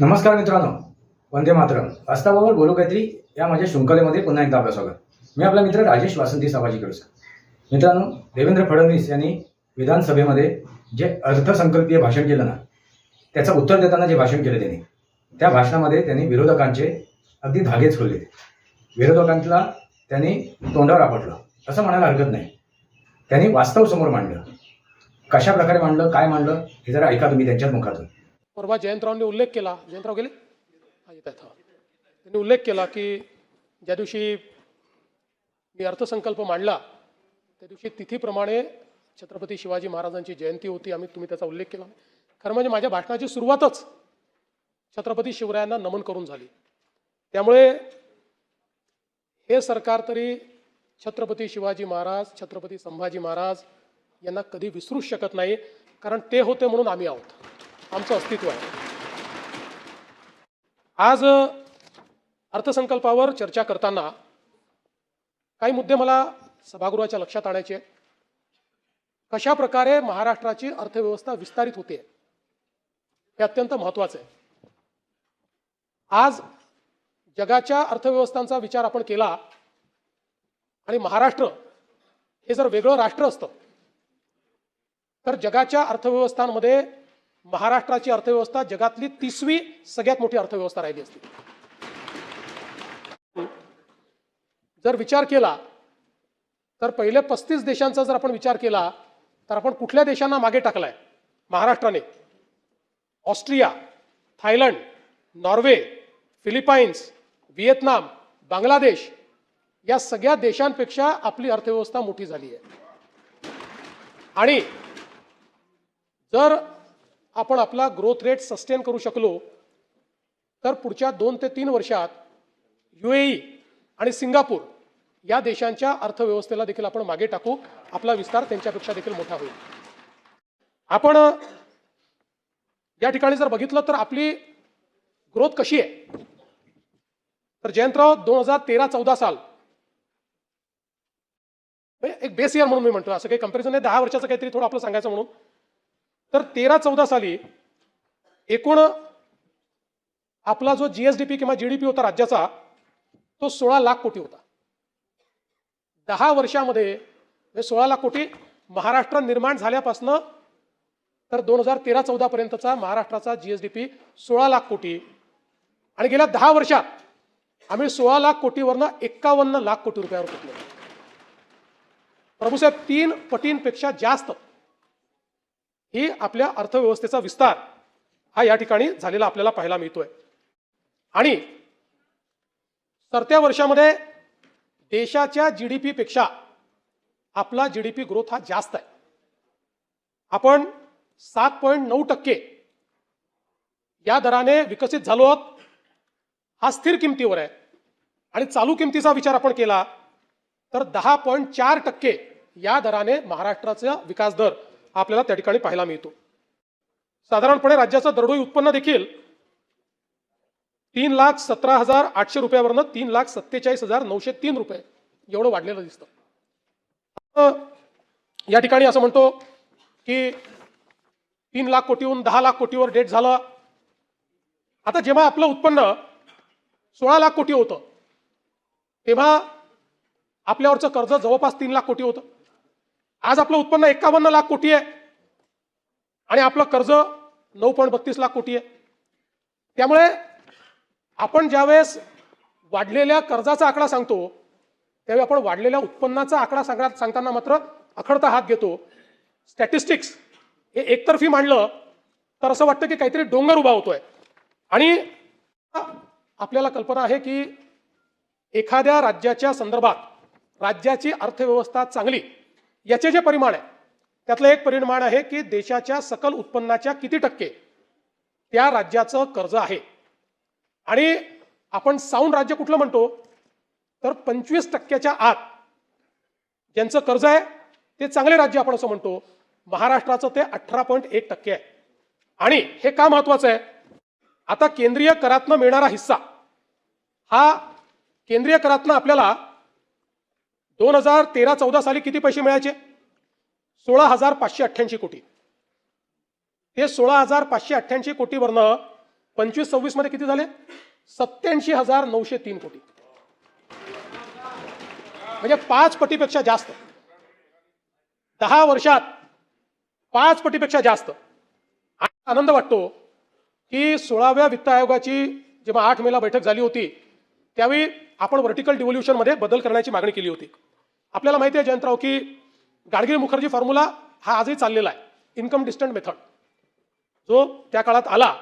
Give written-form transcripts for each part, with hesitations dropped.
नमस्कार मित्रांनो, वंदे मातरम. वास्तवावर बोलू काहीतरी या माझ्या शृंखलेमध्ये पुन्हा एकदा आपलं स्वागत. मी आपला मित्र राजेश वासंती साबाजी कडूसकर. मित्रांनो, देवेंद्र फडणवीस यांनी विधानसभेमध्ये जे अर्थसंकल्पीय भाषण केलं ना, त्याचं उत्तर देताना जे भाषण केलं त्यांनी, त्या भाषणामध्ये त्यांनी विरोधकांचे अगदी धागेच खोलले. विरोधकांना त्यांनी तोंडावर आपटलं असं म्हणायला हरकत नाही. त्यांनी वास्तव समोर मांडलं. कशा प्रकारे मांडलं, काय मांडलं हे जरा ऐका तुम्ही त्यांच्याच मुखातून. परवा जयंतरावांनी उल्लेख केला, जयंतराव गेले येत आहेत, त्यांनी उल्लेख केला की ज्या दिवशी मी अर्थसंकल्प मांडला त्या दिवशी तिथीप्रमाणे छत्रपती शिवाजी महाराजांची जयंती होती. तुम्ही त्याचा उल्लेख केला. खरं म्हणजे माझ्या भाषणाची सुरुवातच छत्रपती शिवरायांना नमन करून झाली. त्यामुळे हे सरकार तरी छत्रपती शिवाजी महाराज, छत्रपती संभाजी महाराज यांना कधी विसरूच शकत नाही, कारण ते होते म्हणून आम्ही आहोत, आमचं अस्तित्व आहे. आज अर्थसंकल्पावर चर्चा करताना काही मुद्दे मला सभागृहाच्या लक्षात आणायचे आहेत. कशा प्रकारे महाराष्ट्राची अर्थव्यवस्था विस्तारित होते हे अत्यंत महत्त्वाचं आहे. आज जगाच्या अर्थव्यवस्थांचा विचार आपण केला आणि महाराष्ट्र हे जर वेगळं राष्ट्र असतं तर जगाच्या अर्थव्यवस्थांमध्ये महाराष्ट्राची अर्थव्यवस्था जगातली 30वी सगळ्यात मोठी अर्थव्यवस्था राहिली असती. जर विचार केला तर पहिले 35 देशांचा जर आपण विचार केला तर आपण कुठल्या देशांना मागे टाकलाय? महाराष्ट्राने Austria, Thailand, Norway, Philippines, Vietnam, Bangladesh या सगळ्या देशांपेक्षा आपली अर्थव्यवस्था मोठी झाली आहे. आणि जर आपण आपला ग्रोथ रेट सस्टेन करू शकलो तर पुढच्या 2 ते 3 वर्षात UAE आणि सिंगापूर या देशांच्या अर्थव्यवस्थेला देखील आपण मागे टाकू. आपला विस्तार त्यांच्यापेक्षा देखील मोठा होईल. आपण या ठिकाणी जर बघितलं तर आपली ग्रोथ कशी आहे तर जयंतराव 2013-14 साल एक बेस इयर म्हणून मी म्हणतो, असं काही कंपॅरिझन नाही, 10 वर्षाचं काहीतरी थोडं आपलं सांगायचं म्हणून. तर 13-14 साली एकूण आपला जो GSDP किंवा GDP होता राज्याचा तो 16 लाख कोटी होता. 10 वर्षामध्ये 16 लाख कोटी महाराष्ट्र निर्माण झाल्यापासून तर 2013-14 पर्यंतचा महाराष्ट्राचा GSDP 16 लाख कोटी आणि गेल्या 10 वर्षात आम्ही 16 लाख कोटीवरनं 51 लाख कोटी रुपयावर पोहोचलो. प्रभूसाहेब 3 पटींपेक्षा जास्त ही आपल्या अर्थव्यवस्थेचा विस्तार हा या ठिकाणी झालेला आपल्याला पाहायला मिळतोय. आणि सरत्या वर्षामध्ये देशाच्या GDP पेक्षा आपला GDP ग्रोथ हा जास्त आहे. आपण 7.9% या दराने विकसित झालो आहोत. हा स्थिर किमतीवर आहे. आणि चालू किमतीचा विचार आपण केला तर 10.4% या दराने महाराष्ट्राचा विकास दर आपल्याला त्या ठिकाणी पाहायला मिळतो. साधारणपणे राज्याचं दरडोई उत्पन्न देखील 3,17,800 रुपयावरनं 3,47,903 रुपये एवढं वाढलेलं दिसतं. या ठिकाणी असं म्हणतो की 3 लाख कोटीहून 10 लाख कोटीवर डेट झालं. आता जेव्हा आपलं उत्पन्न 16 लाख कोटी होतं तेव्हा आपल्यावरचं कर्ज जवळपास 3 लाख कोटी होतं. आज आपलं उत्पन्न 51 लाख कोटी आहे आणि आपलं कर्ज 9.32 लाख कोटी आहे. त्यामुळे आपण ज्यावेळेस वाढलेल्या कर्जाचा आकडा सांगतो त्यावेळी आपण वाढलेल्या उत्पन्नाचा आकडा सांगताना मात्र अखडता हात घेतो. स्टॅटिस्टिक्स हे एकतर्फी मांडलं तर असं वाटतं की काहीतरी डोंगर उभा होतोय. आणि आपल्याला कल्पना आहे की एखाद्या राज्याच्या संदर्भात राज्याची अर्थव्यवस्था चांगली याचे जे परिमाण आहे त्यातलं एक परिमाण आहे की देशाच्या सकल उत्पन्नाच्या किती टक्के त्या राज्याचं कर्ज आहे. आणि आपण साऊंड राज्य कुठलं म्हणतो तर 25% आत ज्यांचं कर्ज आहे ते चांगले राज्य आपण असं म्हणतो. महाराष्ट्राचं ते 18.1% आहे. आणि हे का महत्वाचं आहे? आता केंद्रीय करातनं मिळणारा हिस्सा हा केंद्रीय करातनं आपल्याला 2013-14 साली किती पैसे मिळायचे? 16,588 कोटी. ते 16,588 कोटीवरनं 25-26 मध्ये किती झाले? 87,903 कोटी, म्हणजे 5 पटीपेक्षा जास्त. 10 वर्षात 5 पटीपेक्षा जास्त. आनंद वाटतो की 16व्या वित्त आयोगाची जेव्हा 8 मेला बैठक झाली होती त्यावेळी आपण व्हर्टिकल डिव्होल्युशन मध्ये बदल करण्याची मागणी केली होती. आपल्याला माहिती आहे जयंतराव की गाडगिल मुखर्जी फॉर्म्युला हा आजही चाललेला आहे. इन्कम डिस्टंट मेथड जो त्या काळात आला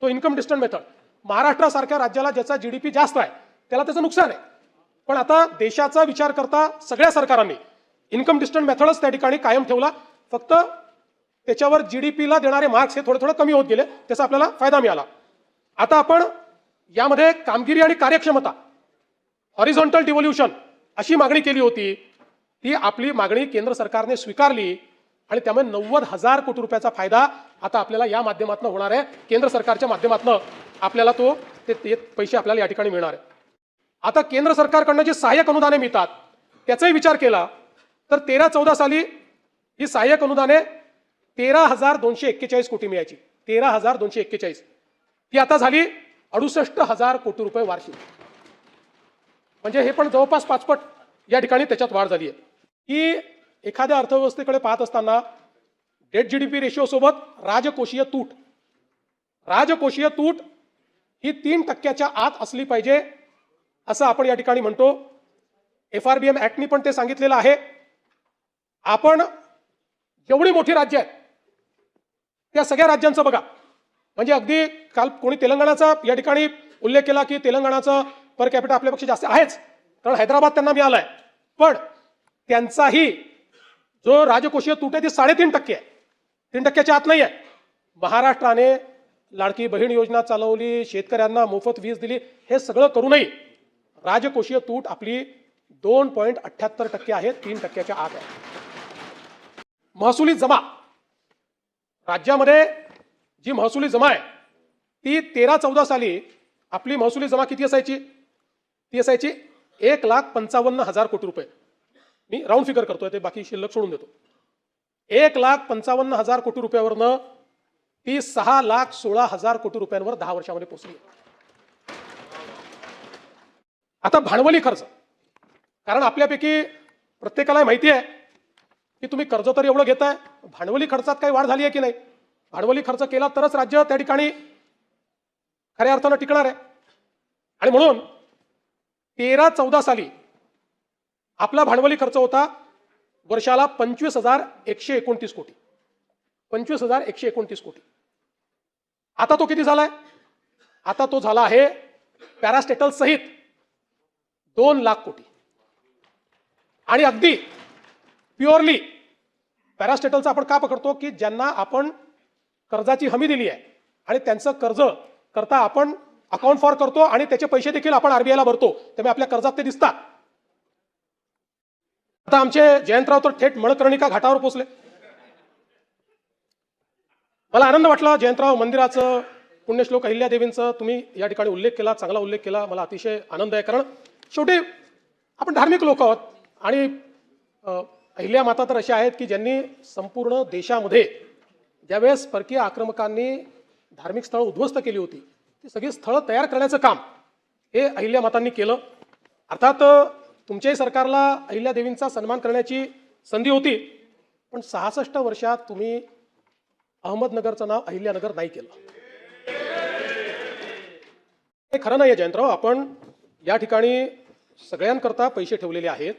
तो इन्कम डिस्टंट मेथड. महाराष्ट्रासारख्या राज्याला ज्याचा जीडीपी जास्त आहे त्याला त्याचं नुकसान आहे. पण आता देशाचा विचार करता सगळ्या सरकारांनी इन्कम डिस्टंट मेथडच त्या ठिकाणी कायम ठेवला. फक्त त्याच्यावर जीडीपीला देणारे मार्क्स हे थोडे थोडे कमी होत गेले, त्याचा आपल्याला फायदा मिळाला. आता आपण यामध्ये कामगिरी आणि कार्यक्षमता हॉरिझॉन्टल डिव्होल्युशन अशी मागणी केली होती. ती आपली मागणी केंद्र सरकारने स्वीकारली आणि त्यामुळे 90,000 कोटी रुपयाचा फायदा आता आपल्याला या माध्यमातून होणार आहे. केंद्र सरकारच्या माध्यमातून आपल्याला ते पैसे आपल्याला या ठिकाणी मिळणार आहे. आता केंद्र सरकारकडनं जे सहाय्यक अनुदाने मिळतात त्याचाही विचार केला तर 13-14 साली ही सहाय्यक अनुदाने 13,241 कोटी मिळायची. 13,241 ती आता झाली 68,000 कोटी रुपये वार्षिक. म्हणजे हे पण जवळपास 5 पट या ठिकाणी त्याच्यात वाढ झाली आहे. की एखाद्या अर्थव्यवस्थेकडे पाहत असताना डेट जीडीपी रेशिओ सोबत राजकोषीय तूट ही 3% आत असली पाहिजे असं आपण या ठिकाणी म्हणतो. FRBM ऍक्टनी पण ते सांगितलेलं आहे. आपण जेवढी मोठी राज्य आहेत त्या सगळ्या राज्यांचं बघा. म्हणजे अगदी काल कोणी तेलंगणाचा या ठिकाणी उल्लेख केला की तेलंगणाचं पर कॅपिटा आपल्यापेक्षा जास्त आहेच कारण हैदराबाद त्यांना मिळालाय. पण त्यांचाही जो राजकोषीय तूट आहे ती 3.5% आहे. 3%च्या आत नाही आहे. महाराष्ट्राने लाडकी बहीण योजना चालवली, शेतकऱ्यांना मोफत वीज दिली, हे सगळं करूनही राजकोषीय तूट आपली 2.78% आहे, 3%च्या आत आहे. महसुली जमा राज्यामध्ये जी महसुली जमा आहे ती 13-14 साली आपली महसुली जमा किती असायची? ती असायची 1,55,000 कोटी रुपये. मी राऊंड फिगर करतोय, ते बाकी शिल्लक सोडून देतो. 1,55,000 कोटी रुपयावरनं ती 6,16,000 कोटी रुपयांवर 10 वर्षामध्ये पोहोचली. आता भांडवली खर्च, कारण आपल्यापैकी प्रत्येकाला माहिती आहे की तुम्ही कर्ज तर एवढं घेताय, भांडवली खर्चात काही वाढ झाली आहे की नाही? भांडवली खर्च केला तरच राज्य त्या ठिकाणी खऱ्या अर्थानं टिकणार आहे. आणि म्हणून 13-14 साली आपला भांडवली खर्च होता वर्षाला 25,129 कोटी. 25,129 कोटी. आता तो किती झालाय? आता तो झाला आहे पॅरास्टेटल सहित 2 लाख कोटी. आणि अगदी प्युअरली पॅरास्टेटलचा आपण का पकडतो की ज्यांना आपण कर्जाची हमी दिली आहे आणि त्यांचं कर्ज करता आपण अकाउंट फॉर करतो आणि त्याचे पैसे देखील आपण आरबीआयला भरतो, त्यामुळे आपल्या कर्जात ते दिसतात. आता आमचे जयंतराव तर थेट मणकर्णिका घाटावर पोहोचले. मला आनंद वाटला जयंतराव मंदिराचं, पुण्यश्लोक अहिल्यादेवींचं तुम्ही या ठिकाणी उल्लेख केला, चांगला उल्लेख केला. मला अतिशय आनंद आहे कारण शेवटी आपण धार्मिक लोक आहोत आणि अहिल्या माता तर अशा आहेत की ज्यांनी संपूर्ण देशामध्ये ज्यावेळेस परकीय आक्रमकांनी धार्मिक स्थळं उद्ध्वस्त केली होती ती सगळी स्थळं तयार करण्याचं काम हे अहिल्या मातांनी केलं. अर्थात तुमच्याही सरकारला अहिल्यादेवींचा सन्मान करण्याची संधी होती, पण 66 वर्षात तुम्ही अहमदनगरचं नाव अहिल्यानगर नाही केलं. हे खरं नाही आहे जयंतराव. आपण या ठिकाणी सगळ्यांकरता पैसे ठेवलेले आहेत.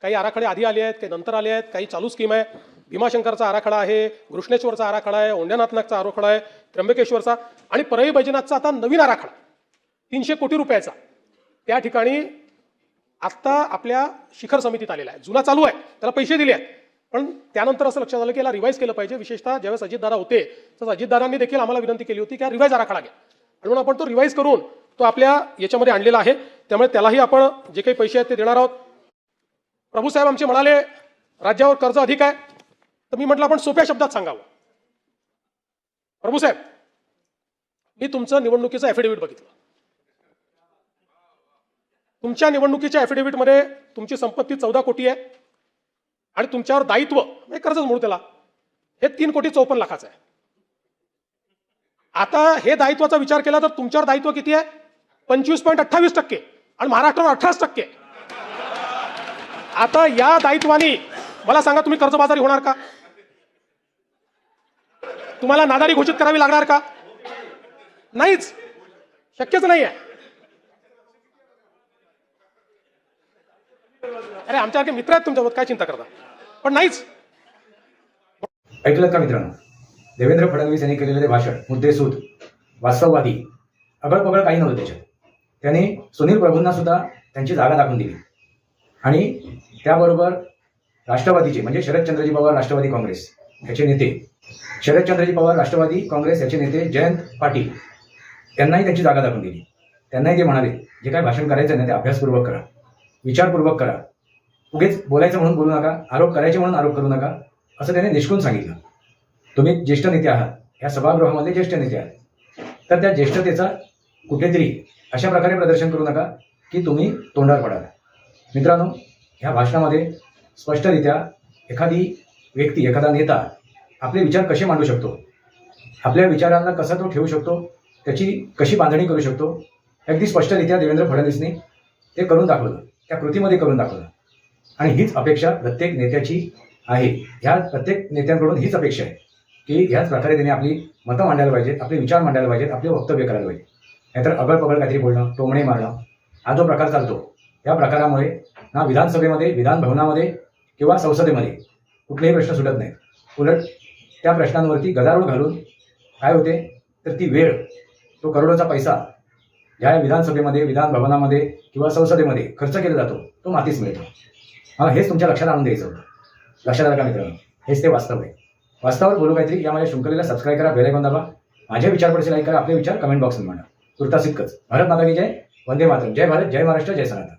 काही आराखडे आधी आले आहेत, काही नंतर आले आहेत, काही चालू स्कीम आहे. भीमाशंकरचा आराखडा आहे, घृष्णेश्वरचा आराखडा आहे, औंढ्यानाथनाथचा आराखडा आहे, त्र्यंबकेश्वरचा आणि परळी बैजनाथचा आता नवीन आराखडा 300 कोटी रुपयाचा त्या ठिकाणी आत्ता आपल्या शिखर समितीत आलेला आहे. जुना चालू आहे, त्याला पैसे दिले आहेत, पण त्यानंतर असं लक्षात आलं की याला रिवाईज केलं पाहिजे. विशेषतः ज्यावेळेस अजितदादा होते तर अजितदादांनी देखील आम्हाला विनंती केली होती की रिवाईज आराखडा घ्या, आणि म्हणून आपण तो रिवाईज करून तो आपल्या याच्यामध्ये आणलेला आहे. त्यामुळे त्यालाही आपण जे काही पैसे आहेत ते देणार आहोत. प्रभूसाहेब आमचे म्हणाले राज्यावर कर्ज अधिक आहे, तर मी म्हटलं आपण सोप्या शब्दात सांगावं. प्रभूसाहेब, मी तुमचं निवडणुकीचं ॲफिडेव्हिट बघितलं. तुमच्या निवडणुकीच्या ॲफिडेव्हिटमध्ये तुमची संपत्ती 14 कोटी आहे आणि तुमच्यावर दायित्व म्हणजे कर्जच म्हणू त्याला हे 3,54,00,000 आहे. आता हे दायित्वाचा विचार केला तर तुमच्यावर दायित्व किती आहे? 25.28% आणि महाराष्ट्रावर 18%. आता या दायित्वाने मला सांगा, तुम्ही कर्जबाजारी होणार का? तुम्हाला नादारी घोषित करावी लागणार का? नाहीच, शक्यच नाही आहे. अरे आमच्यासारखे मित्र आहेत तुमच्यासोबत, काय चिंता करता? पण नाहीच. ऐकलं का मित्रांनो? देवेंद्र फडणवीस यांनी केलेले ते भाषण मुद्देसूद, वास्तववादी, अगळपगळ काही नव्हतं त्याच्यात. त्यांनी सुनील प्रभूंना सुद्धा त्यांची जागा दाखवून दिली आणि त्याबरोबर राष्ट्रवादीचे म्हणजे शरदचंद्रजी पवार राष्ट्रवादी काँग्रेस याचे नेते, शरदचंद्रजी पवार राष्ट्रवादी काँग्रेस याचे नेते जयंत पाटील यांनाही त्यांची जागा दाखवून दिली. त्यांनाही ते म्हणाले, जे काय भाषण करायचं ना ते अभ्यासपूर्वक करा, विचारपूर्वक करा, उगेच बोलायचं म्हणून बोलू नका, आरोप करायचे म्हणून आरोप करू नका, असं त्याने निष्कून सांगितलं. तुम्ही ज्येष्ठ नेते आहात, या सभागृहामध्ये ज्येष्ठ नेते आहात, तर त्या ज्येष्ठतेचा कुठेतरी अशा प्रकारे प्रदर्शन करू नका की तुम्ही तोंडावर पडाल. मित्रांनो, ह्या भाषणामध्ये स्पष्टरित्या एखादी व्यक्ती, एखादा नेता आपले विचार कसे मांडू शकतो, आपल्या विचारांना कसा तो ठेवू शकतो, त्याची कशी बांधणी करू शकतो, अगदी स्पष्टरित्या देवेंद्र फडणवीसने ते करून दाखवलं, त्या कृतीमध्ये करून दाखवलं. आणि हीच अपेक्षा प्रत्येक नेत्याची आहे. ह्या प्रत्येक नेत्यांकडून हीच अपेक्षा आहे की ह्याच प्रकारे त्यांनी आपली मतं मांडायला पाहिजेत, आपले विचार मांडायला पाहिजेत, आपले वक्तव्य करायला पाहिजे. नाहीतर अगळपगळ काहीतरी बोलणं, टोमणे मारणं, हा जो प्रकार चालतो, या प्रकारामुळे ना विधानसभेमध्ये, विधान भवनामध्ये किंवा संसदेमध्ये कुठलेही प्रश्न सुटत नाहीत. उलट त्या प्रश्नांवरती गदारोळ घालून काय होते, तर ती वेळ, तो करोडोचा पैसा ज्या विधानसभेमध्ये, विधान भवनामध्ये किंवा संसदेमध्ये खर्च केला जातो, तो मातीच मिळतो. मला हेच तुमच्या लक्षात आणून द्यायचं होतं. लक्षात आलं का मित्रांनो? हेच ते वास्तव आहे. वास्तवावर बोलू काहीतरी या माझ्या शृंखलेला सबस्क्राईब करा, बेल आयकॉन दाबा, माझे विचार पडसे लाईक करा, आपले विचार कमेंट बॉक्समध्ये मांडा. तुर्तास इतकंच. भारत माता की जय, वंदे मातरम. जय भारत, जय महाराष्ट्र, जय सनातन.